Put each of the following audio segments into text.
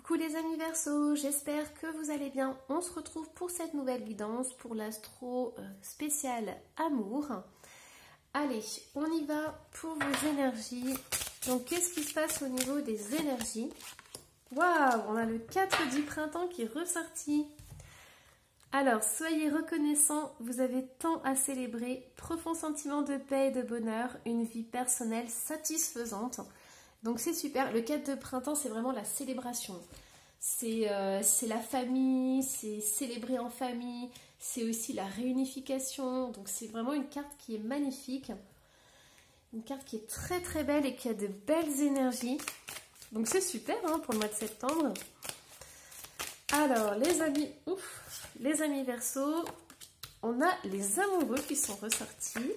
Coucou les amis Verseau, j'espère que vous allez bien. On se retrouve pour cette nouvelle guidance pour l'astro spécial amour. Allez, on y va pour vos énergies. Donc qu'est-ce qui se passe au niveau des énergies? Waouh, on a le 4 du printemps qui est ressorti. Alors, soyez reconnaissants, vous avez tant à célébrer, profond sentiment de paix et de bonheur, une vie personnelle satisfaisante. Donc c'est super, le 4 de printemps c'est vraiment la célébration. C'est la famille, c'est célébrer en famille, c'est aussi la réunification. Donc c'est vraiment une carte qui est magnifique. Une carte qui est très très belle et qui a de belles énergies. Donc c'est super hein, pour le mois de septembre. Alors les amis Verseau, on a les amoureux qui sont ressortis.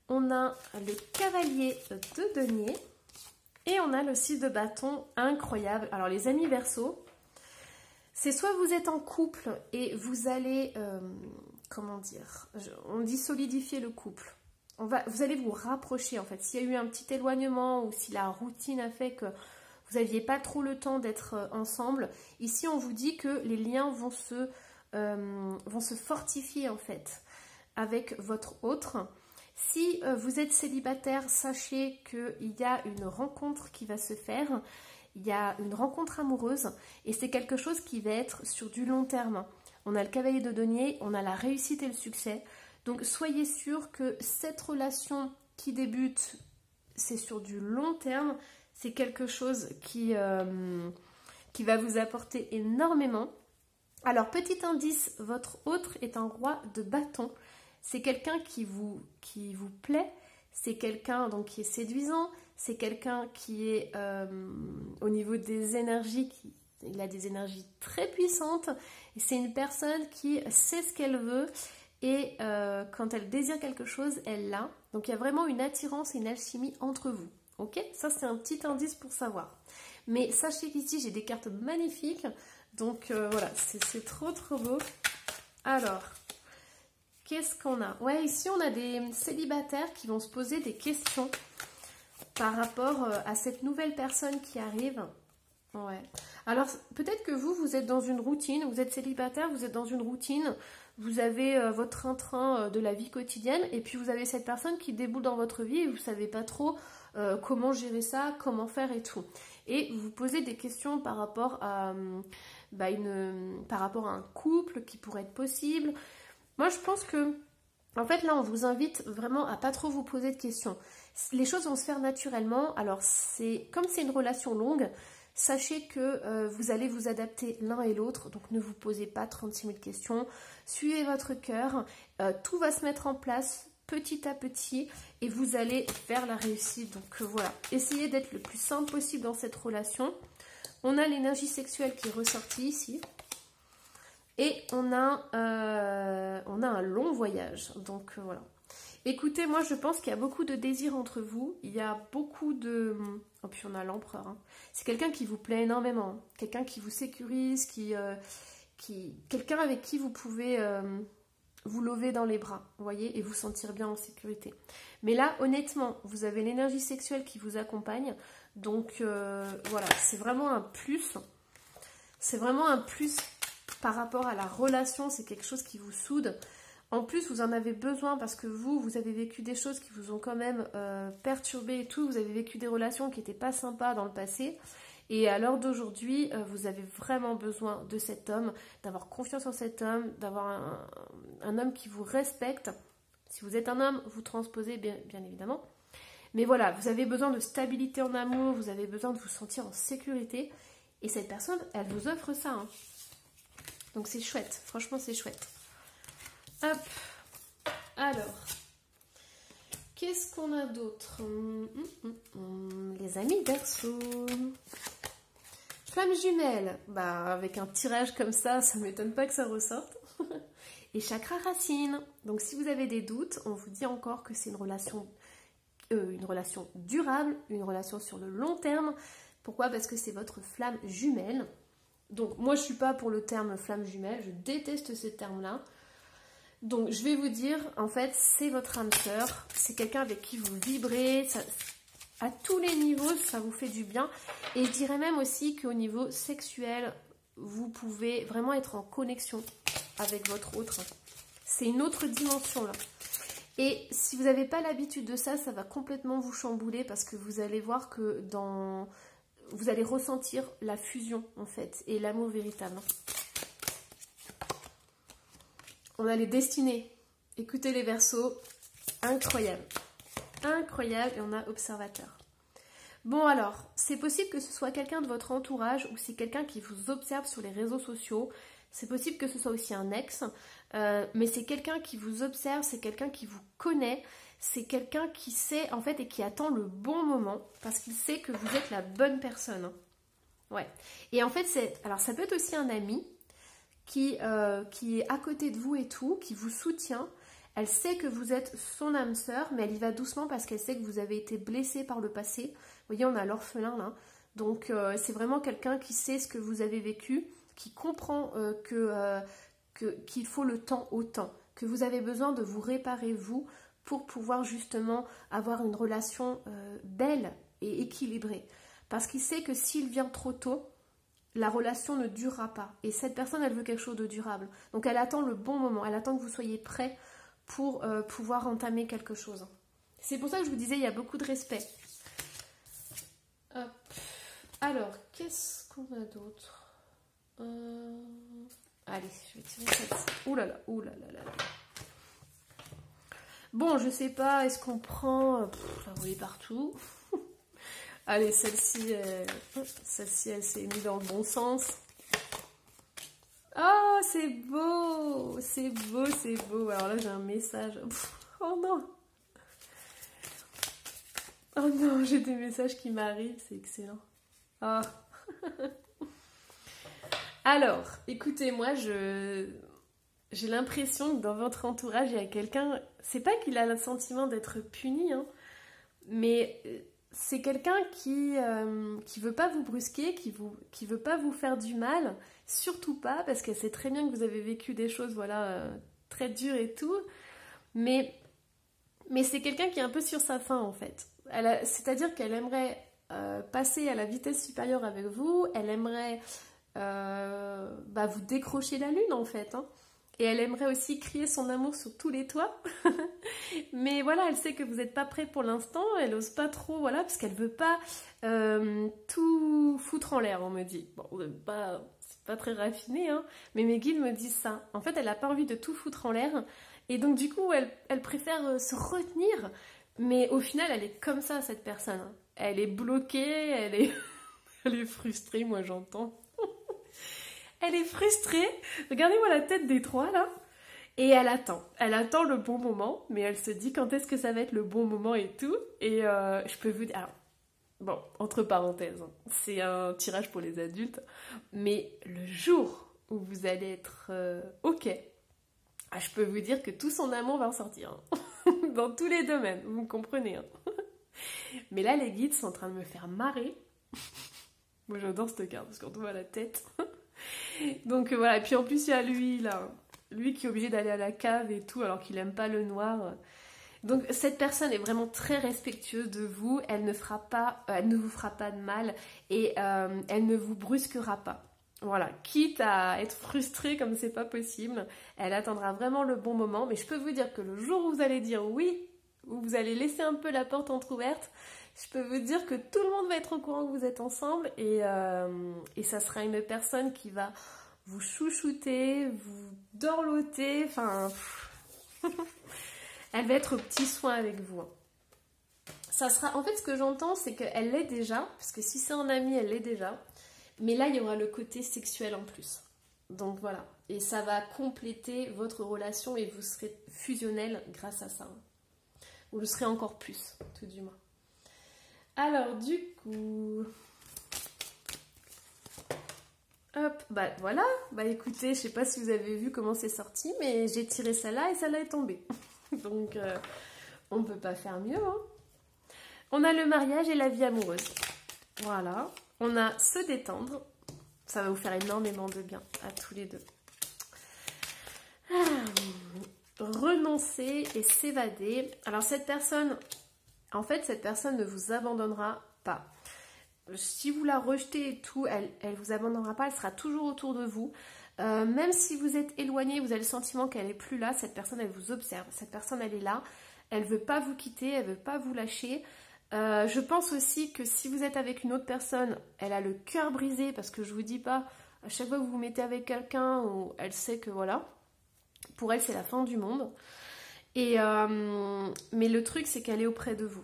On a le cavalier de denier. Et on a le 6 de bâton, incroyable. Alors les amis Verseau, c'est soit vous êtes en couple et vous allez, comment dire, on dit solidifier le couple. Vous allez vous rapprocher en fait. S'il y a eu un petit éloignement ou si la routine a fait que vous n'aviez pas trop le temps d'être ensemble, ici on vous dit que les liens vont se fortifier en fait avec votre autre. Si vous êtes célibataire, sachez qu'il y a une rencontre qui va se faire, il y a une rencontre amoureuse et c'est quelque chose qui va être sur du long terme. On a le cavalier de denier, on a la réussite et le succès. Donc soyez sûr que cette relation qui débute, c'est sur du long terme, c'est quelque chose qui va vous apporter énormément. Alors petit indice, votre autre est un roi de bâton. C'est quelqu'un qui vous plaît, c'est quelqu'un donc qui est séduisant, c'est quelqu'un qui est au niveau des énergies, il a des énergies très puissantes, et c'est une personne qui sait ce qu'elle veut et quand elle désire quelque chose, elle l'a. Donc il y a vraiment une attirance et une alchimie entre vous. Ok, ça c'est un petit indice pour savoir. Mais sachez qu'ici j'ai des cartes magnifiques, donc voilà, c'est trop trop beau. Alors... qu'est-ce qu'on a? Ouais, ici on a des célibataires qui vont se poser des questions par rapport à cette nouvelle personne qui arrive. Ouais. Alors peut-être que vous êtes dans une routine, vous êtes célibataire, vous êtes dans une routine, vous avez votre train-train de la vie quotidienne et puis vous avez cette personne qui déboule dans votre vie et vous ne savez pas trop comment gérer ça, comment faire et tout. Et vous vous posez des questions par rapport à, par rapport à un couple qui pourrait être possible. Moi, je pense que, en fait, là, on vous invite vraiment à pas trop vous poser de questions. Les choses vont se faire naturellement. Alors, comme c'est une relation longue, sachez que vous allez vous adapter l'un et l'autre. Donc, ne vous posez pas 36 000 questions. Suivez votre cœur. Tout va se mettre en place petit à petit et vous allez vers la réussite. Donc, voilà. Essayez d'être le plus simple possible dans cette relation. On a l'énergie sexuelle qui est ressortie ici. Et on a un long voyage, donc voilà. Écoutez, moi je pense qu'il y a beaucoup de désir entre vous, il y a beaucoup de... Oh, puis on a l'empereur, hein. C'est quelqu'un qui vous plaît énormément, hein. Quelqu'un qui vous sécurise, quelqu'un avec qui vous pouvez vous lever dans les bras, vous voyez, et vous sentir bien en sécurité. Mais là, honnêtement, vous avez l'énergie sexuelle qui vous accompagne, donc voilà, c'est vraiment un plus. C'est vraiment un plus. Par rapport à la relation, c'est quelque chose qui vous soude. En plus, vous en avez besoin parce que vous avez vécu des choses qui vous ont quand même perturbé et tout. Vous avez vécu des relations qui n'étaient pas sympas dans le passé. Et à l'heure d'aujourd'hui, vous avez vraiment besoin de cet homme, d'avoir confiance en cet homme, d'avoir un homme qui vous respecte. Si vous êtes un homme, vous transposez bien évidemment. Mais voilà, vous avez besoin de stabilité en amour, vous avez besoin de vous sentir en sécurité. Et cette personne, elle vous offre ça, hein. Donc c'est chouette, franchement c'est chouette. Hop, alors, qu'est-ce qu'on a d'autre? Les amis Verseau. Flamme jumelle, bah avec un tirage comme ça m'étonne pas que ça ressorte. Et chakra racine. Donc si vous avez des doutes, on vous dit encore que c'est une relation durable, une relation sur le long terme. Pourquoi? Parce que c'est votre flamme jumelle. Donc moi je ne suis pas pour le terme flamme jumelle, je déteste ce terme-là. Donc je vais vous dire, en fait, c'est votre âme sœur, c'est quelqu'un avec qui vous vibrez, À tous les niveaux, ça vous fait du bien. Et je dirais même aussi qu'au niveau sexuel, vous pouvez vraiment être en connexion avec votre autre. C'est une autre dimension là. Et si vous n'avez pas l'habitude de ça, ça va complètement vous chambouler parce que vous allez voir que vous allez ressentir la fusion en fait et l'amour véritable. On a les destinées. Écoutez les Verseaux, incroyable. Incroyable, et on a observateur. Bon alors, c'est possible que ce soit quelqu'un de votre entourage ou c'est quelqu'un qui vous observe sur les réseaux sociaux. C'est possible que ce soit aussi un ex, mais c'est quelqu'un qui vous observe, c'est quelqu'un qui vous connaît, c'est quelqu'un qui sait en fait et qui attend le bon moment parce qu'il sait que vous êtes la bonne personne. Ouais. Et en fait, alors ça peut être aussi un ami qui est à côté de vous et tout, qui vous soutient. Elle sait que vous êtes son âme sœur, mais elle y va doucement parce qu'elle sait que vous avez été blessé par le passé. Vous voyez, on a l'orphelin là. Donc, c'est vraiment quelqu'un qui sait ce que vous avez vécu, qui comprend qu'il faut le temps au temps, que vous avez besoin de vous réparer vous pour pouvoir justement avoir une relation belle et équilibrée. Parce qu'il sait que s'il vient trop tôt, la relation ne durera pas. Et cette personne, elle veut quelque chose de durable. Donc, elle attend le bon moment, elle attend que vous soyez prêts pour pouvoir entamer quelque chose. C'est pour ça que je vous disais, il y a beaucoup de respect. Hop. Alors, qu'est-ce qu'on a d'autre Allez, je vais tirer celle-ci. Ouh là là, ouh là là là là. Bon, je sais pas, est-ce qu'on prend... Enfin, vous voyez partout. Allez, celle-ci, elle s'est mise dans le bon sens. Oh, c'est beau, c'est beau, c'est beau. Alors là, j'ai un message. Oh non. Oh non, j'ai des messages qui m'arrivent, c'est excellent. Oh. Alors, écoutez, moi, j'ai l'impression que dans votre entourage, il y a quelqu'un... C'est pas qu'il a le sentiment d'être puni, hein, mais c'est quelqu'un qui veut pas vous brusquer, qui veut pas vous faire du mal, surtout pas, parce qu'elle sait très bien que vous avez vécu des choses, voilà, très dures et tout, mais c'est quelqu'un qui est un peu sur sa faim, en fait. C'est-à-dire qu'elle aimerait passer à la vitesse supérieure avec vous, elle aimerait vous décrocher la lune, en fait, hein. Et elle aimerait aussi crier son amour sur tous les toits. Mais voilà, elle sait que vous n'êtes pas prêt pour l'instant. Elle n'ose pas trop, voilà, parce qu'elle veut pas tout foutre en l'air, on me dit. Bon, c'est pas très raffiné, hein, mais mes guides me disent ça. En fait, elle n'a pas envie de tout foutre en l'air. Et donc, du coup, elle préfère se retenir. Mais au final, elle est comme ça, cette personne. Elle est bloquée, elle est frustrée, moi j'entends. Elle est frustrée. Regardez-moi la tête des trois, là. Et elle attend. Elle attend le bon moment, mais elle se dit quand est-ce que ça va être le bon moment et tout. Et je peux vous dire... Alors, bon, entre parenthèses, hein, c'est un tirage pour les adultes. Mais le jour où vous allez être OK, je peux vous dire que tout son amour va ressortir. Hein. Dans tous les domaines, vous me comprenez. Hein. Mais là, les guides sont en train de me faire marrer. Moi, j'adore cette carte, parce qu'on voit la tête. Donc voilà, et puis en plus il y a lui là, lui qui est obligé d'aller à la cave et tout alors qu'il aime pas le noir. Donc cette personne est vraiment très respectueuse de vous, elle ne vous fera pas de mal et elle ne vous brusquera pas. Voilà, quitte à être frustrée comme c'est pas possible, elle attendra vraiment le bon moment. Mais je peux vous dire que le jour où vous allez dire oui, où vous allez laisser un peu la porte entrouverte, je peux vous dire que tout le monde va être au courant que vous êtes ensemble et ça sera une personne qui va vous chouchouter, vous dorloter, enfin... Elle va être au petit soin avec vous. Ça sera... En fait, ce que j'entends, c'est qu'elle l'est déjà, parce que si c'est un ami, elle l'est déjà. Mais là, il y aura le côté sexuel en plus. Donc voilà. Et ça va compléter votre relation et vous serez fusionnel grâce à ça. Vous le serez encore plus, tout du moins. Alors, du coup... Hop, bah voilà. Bah écoutez, je sais pas si vous avez vu comment c'est sorti, mais j'ai tiré celle-là et celle-là est tombée. Donc, on ne peut pas faire mieux. Hein. On a le mariage et la vie amoureuse. Voilà. On a se détendre. Ça va vous faire énormément de bien à tous les deux. Renoncer et s'évader. Alors, cette personne, En fait, cette personne ne vous abandonnera pas. Si vous la rejetez et tout, elle vous abandonnera pas, elle sera toujours autour de vous. Même si vous êtes éloigné, vous avez le sentiment qu'elle est plus là, cette personne, elle vous observe. Cette personne, elle est là, elle veut pas vous quitter, elle veut pas vous lâcher. Je pense aussi que si vous êtes avec une autre personne, elle a le cœur brisé, parce que je vous dis pas, à chaque fois que vous vous mettez avec quelqu'un, elle sait que voilà, pour elle c'est la fin du monde. Mais le truc c'est qu'elle est auprès de vous,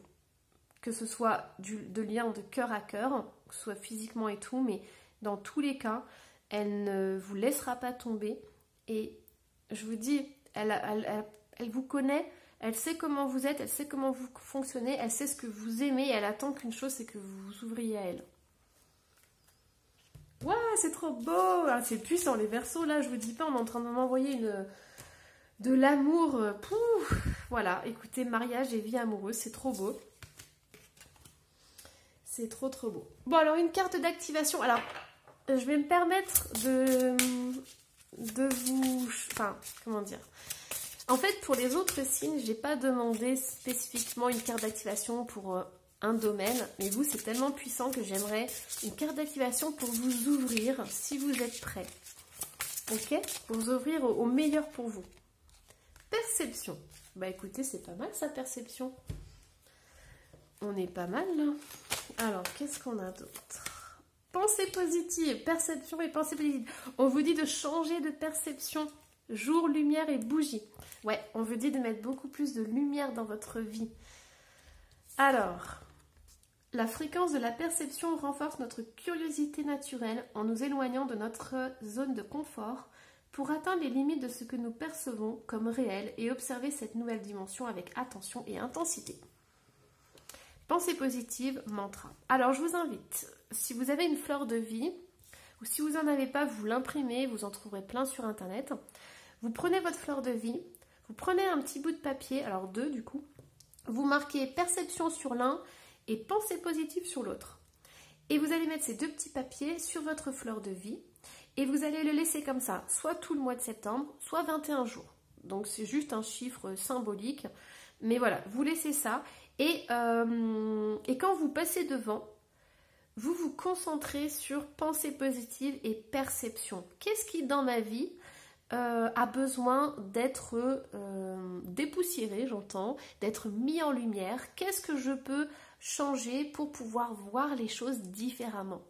que ce soit de lien de cœur à cœur, que ce soit physiquement et tout, mais dans tous les cas, elle ne vous laissera pas tomber. Et je vous dis, elle vous connaît. Elle sait comment vous êtes, elle sait comment vous fonctionnez, elle sait ce que vous aimez et elle attend qu'une chose, c'est que vous vous ouvriez à elle. Waouh, c'est trop beau, ah, c'est puissant les Verseaux, là je vous dis pas, on est en train de m'envoyer de l'amour. Voilà, écoutez, mariage et vie amoureuse, c'est trop beau. C'est trop beau. Bon alors une carte d'activation, alors je vais me permettre de vous... Enfin, comment dire ? En fait, pour les autres signes, j'ai pas demandé spécifiquement une carte d'activation pour un domaine, mais vous, c'est tellement puissant que j'aimerais une carte d'activation pour vous ouvrir si vous êtes prêts. Ok? Pour vous ouvrir au meilleur pour vous. Perception. Bah écoutez, c'est pas mal ça, perception. On est pas mal là. Alors, qu'est-ce qu'on a d'autre? Pensée positive, perception et pensée positive. On vous dit de changer de perception. Jour, lumière et bougie. Ouais, on vous dit de mettre beaucoup plus de lumière dans votre vie. Alors, la fréquence de la perception renforce notre curiosité naturelle en nous éloignant de notre zone de confort pour atteindre les limites de ce que nous percevons comme réel et observer cette nouvelle dimension avec attention et intensité. Pensée positive, mantra. Alors, je vous invite, si vous avez une fleur de vie, ou si vous n'en avez pas, vous l'imprimez, vous en trouverez plein sur internet. Vous prenez votre fleur de vie, vous prenez un petit bout de papier, alors 2 du coup, vous marquez perception sur l'un et pensée positive sur l'autre. Et vous allez mettre ces 2 petits papiers sur votre fleur de vie et vous allez le laisser comme ça, soit tout le mois de septembre, soit 21 jours. Donc c'est juste un chiffre symbolique, mais voilà, vous laissez ça et quand vous passez devant, vous vous concentrez sur pensée positive et perception. Qu'est-ce qui dans ma vie a besoin d'être dépoussiéré, j'entends, d'être mis en lumière? Qu'est-ce que je peux changer pour pouvoir voir les choses différemment?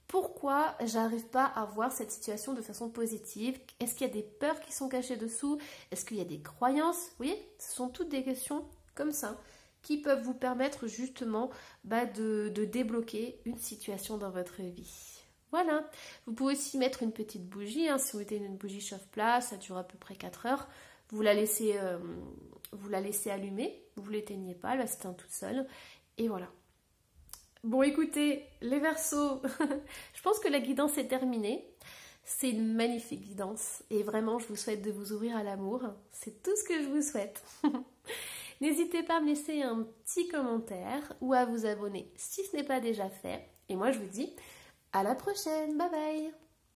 Pourquoi j'arrive pas à voir cette situation de façon positive? Est-ce qu'il y a des peurs qui sont cachées dessous? Est-ce qu'il y a des croyances? Vous voyez, ce sont toutes des questions comme ça qui peuvent vous permettre justement de débloquer une situation dans votre vie. Voilà, vous pouvez aussi mettre une petite bougie, hein. Si vous mettez une bougie chauffe-plat, ça dure à peu près 4 heures. Vous la laissez allumer, vous ne l'éteignez pas, elle va s'éteindre toute seule. Et voilà. Bon écoutez, les Verseaux, je pense que la guidance est terminée. C'est une magnifique guidance et vraiment je vous souhaite de vous ouvrir à l'amour. C'est tout ce que je vous souhaite. N'hésitez pas à me laisser un petit commentaire ou à vous abonner si ce n'est pas déjà fait. Et moi je vous dis... à la prochaine, bye bye!